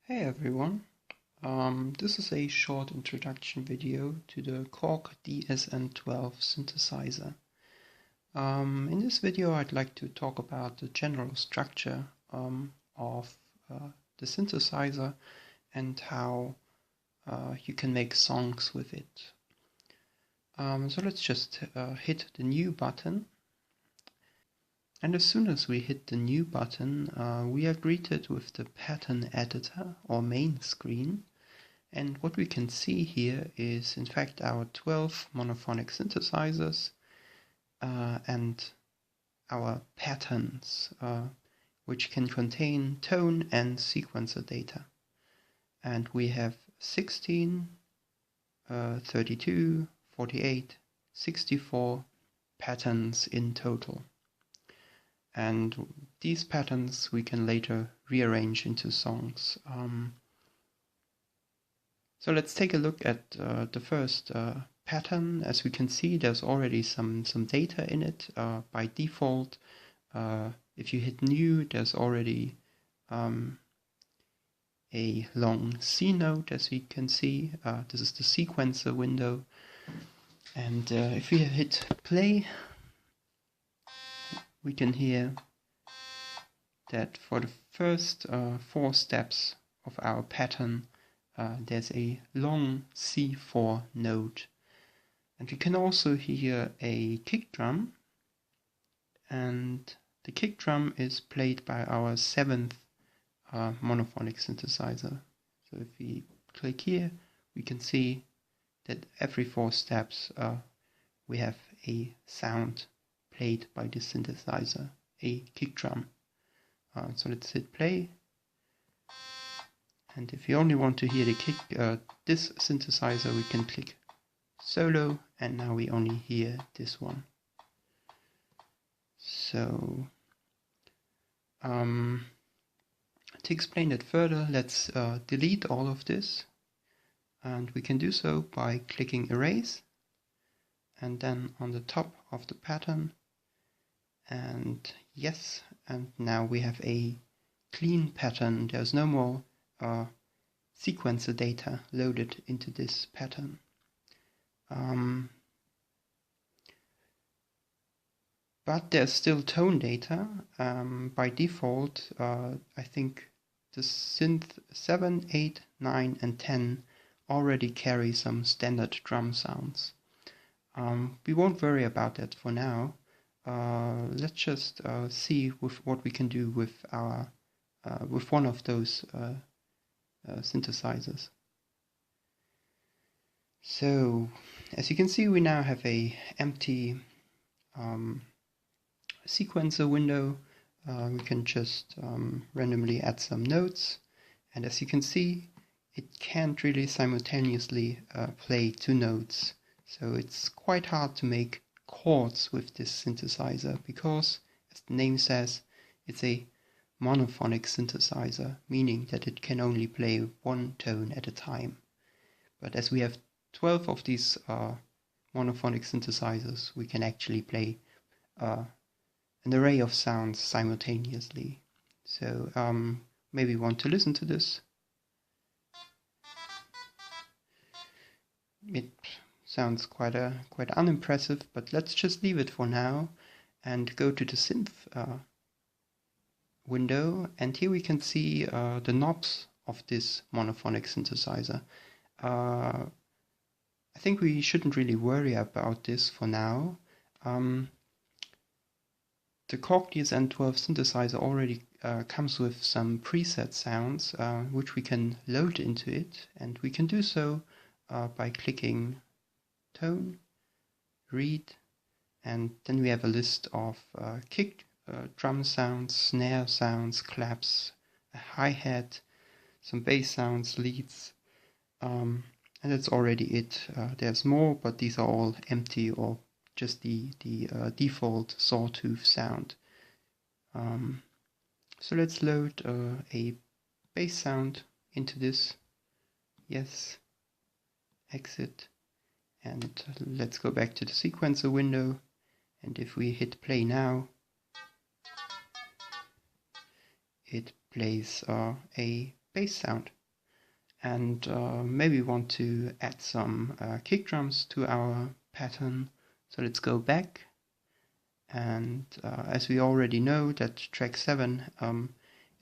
Hey everyone, this is a short introduction video to the Korg DSN-12 synthesizer. In this video I'd like to talk about the general structure of the synthesizer and how you can make songs with it. So let's just hit the new button. And as soon as we hit the new button, we are greeted with the pattern editor or main screen. And what we can see here is in fact our 12 monophonic synthesizers and our patterns, which can contain tone and sequencer data. And we have 16, 32, 48, 64 patterns in total. And these patterns we can later rearrange into songs. So let's take a look at the first pattern. As we can see, there's already some data in it. By default, if you hit new, there's already a long C note, as we can see. This is the sequencer window. And if we hit play, we can hear that for the first 4 steps of our pattern, there's a long C4 note. And we can also hear a kick drum, and the kick drum is played by our 7th monophonic synthesizer. So if we click here, we can see that every 4 steps we have a sound played by this synthesizer, a kick drum. So let's hit play. And if you only want to hear the kick, this synthesizer, we can click solo, and now we only hear this one. So to explain it further, let's delete all of this, and we can do so by clicking erase, and then on the top of the pattern, and yes, and now we have a clean pattern. There's no more sequencer data loaded into this pattern. But there's still tone data. By default, I think the synth 7, 8, 9 and 10 already carry some standard drum sounds. We won't worry about that for now. Let's just see with what we can do with our with one of those synthesizers. So as you can see, we now have a empty sequencer window. We can just randomly add some notes, and as you can see, it can't really simultaneously play 2 notes. So it's quite hard to make chords with this synthesizer because, as the name says, it's a monophonic synthesizer, meaning that it can only play 1 tone at a time. But as we have 12 of these monophonic synthesizers, we can actually play an array of sounds simultaneously. So maybe want to listen to this. It sounds quite unimpressive, but let's just leave it for now and go to the synth window, and here we can see the knobs of this monophonic synthesizer. I think we shouldn't really worry about this for now. The Korg DSN-12 synthesizer already comes with some preset sounds which we can load into it, and we can do so by clicking tone, read, and then we have a list of kick drum sounds, snare sounds, claps, a hi-hat, some bass sounds, leads, and that's already it. There's more, but these are all empty or just the default sawtooth sound. So let's load a bass sound into this. Yes, exit, and let's go back to the sequencer window, and if we hit play now, it plays a bass sound. And maybe we want to add some kick drums to our pattern. So let's go back. And as we already know that track 7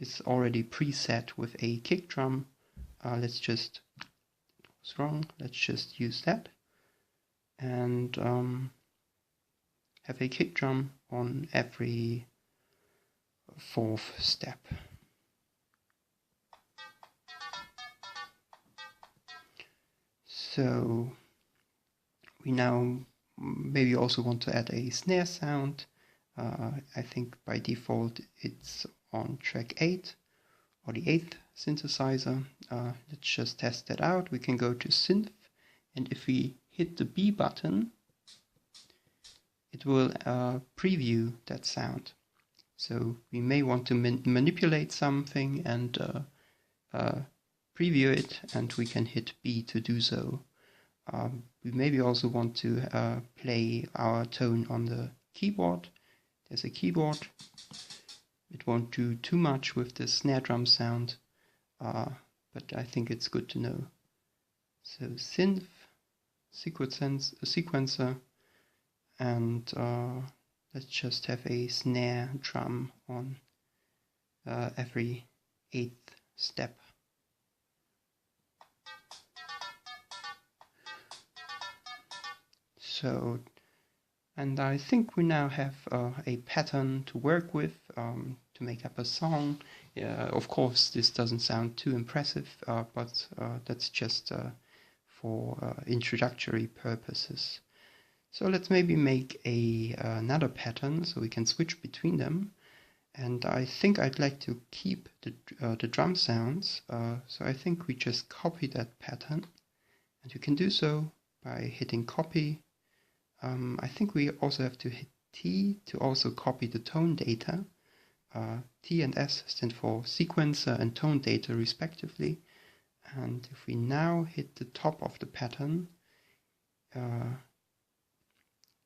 is already preset with a kick drum, let's just use that and have a kick drum on every 4th step. So we now maybe also want to add a snare sound. I think by default it's on track 8 or the 8th synthesizer. Let's just test that out. We can go to synth, and if we hit the B button, it will preview that sound. So we may want to manipulate something and preview it, and we can hit B to do so. We maybe also want to play our tone on the keyboard. There's a keyboard. It won't do too much with the snare drum sound, but I think it's good to know. So synth, sequencer, and let's just have a snare drum on every 8th step. So, and I think we now have a pattern to work with to make up a song. Of course, this doesn't sound too impressive, but that's just for introductory purposes. So let's maybe make another pattern so we can switch between them. And I think I'd like to keep the drum sounds. So I think we just copy that pattern, and you can do so by hitting copy. I think we also have to hit T to also copy the tone data. T and S stand for sequencer and tone data respectively. And if we now hit the top of the pattern,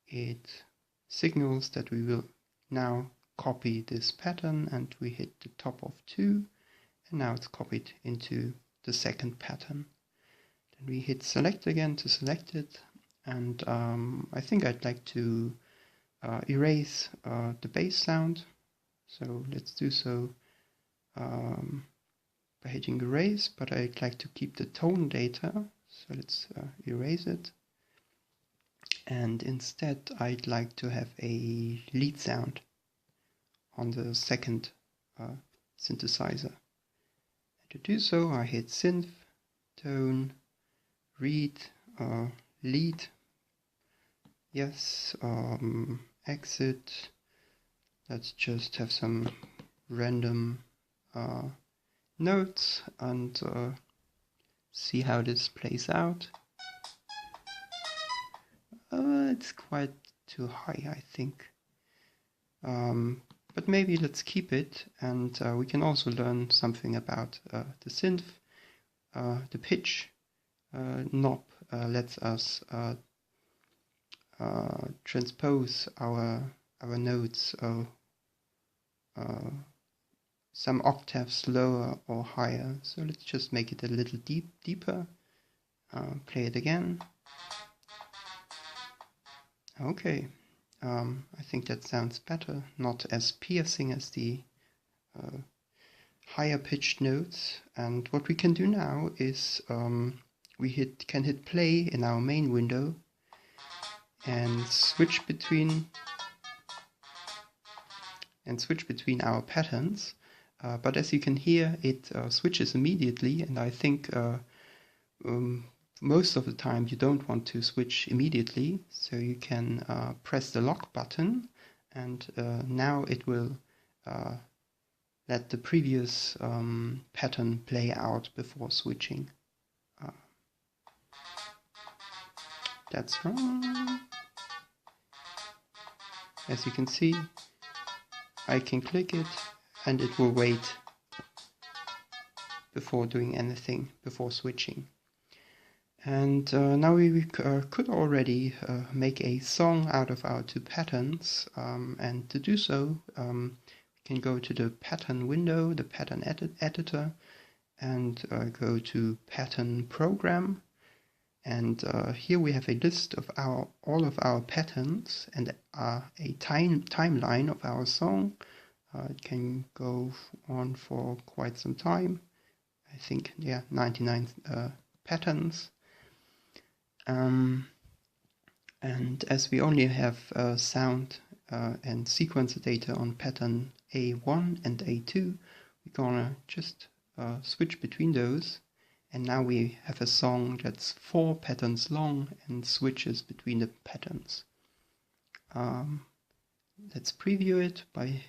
it signals that we will now copy this pattern, and we hit the top of 2, and now it's copied into the second pattern. Then we hit select again to select it, and I think I'd like to erase the bass sound. So let's do so by hitting erase, but I'd like to keep the tone data, so let's erase it. And instead I'd like to have a lead sound on the second synthesizer. And to do so I hit synth, tone, read, lead, yes, exit. Let's just have some random notes and see how this plays out. It's quite too high, I think. But maybe let's keep it, and we can also learn something about the synth. The pitch knob lets us transpose our notes some octaves lower or higher. So let's just make it a little deeper. Play it again. Okay, I think that sounds better, not as piercing as the higher pitched notes. And what we can do now is we can hit play in our main window and switch between our patterns. But as you can hear, it switches immediately, and I think most of the time you don't want to switch immediately, so you can press the lock button, and now it will let the previous pattern play out before switching. That's wrong. As you can see, I can click it and it will wait before doing anything, before switching. And now we could already make a song out of our two patterns, and to do so we can go to the pattern window, the pattern editor, and go to Pattern Program. And here we have a list of all of our patterns and a timeline of our song. It can go on for quite some time. I think, yeah, 99 patterns. And as we only have sound and sequencer data on pattern A1 and A2, we're gonna just switch between those. And now we have a song that's 4 patterns long and switches between the patterns. Let's preview it by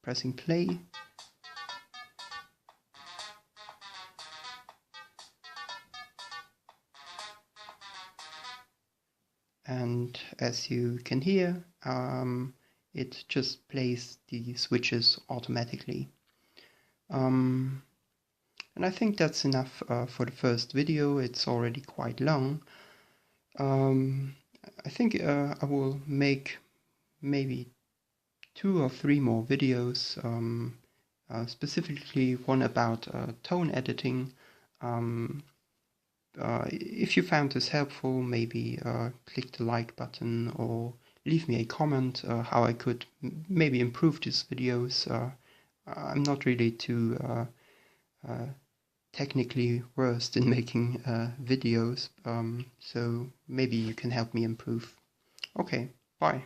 pressing play. And as you can hear, it just plays the switches automatically. And I think that's enough for the first video. It's already quite long. I think I will make maybe 2 or 3 more videos, specifically one about tone editing. If you found this helpful, maybe click the like button or leave me a comment how I could maybe improve these videos. I'm not really too technically versed in making videos, so maybe you can help me improve. Okay, bye.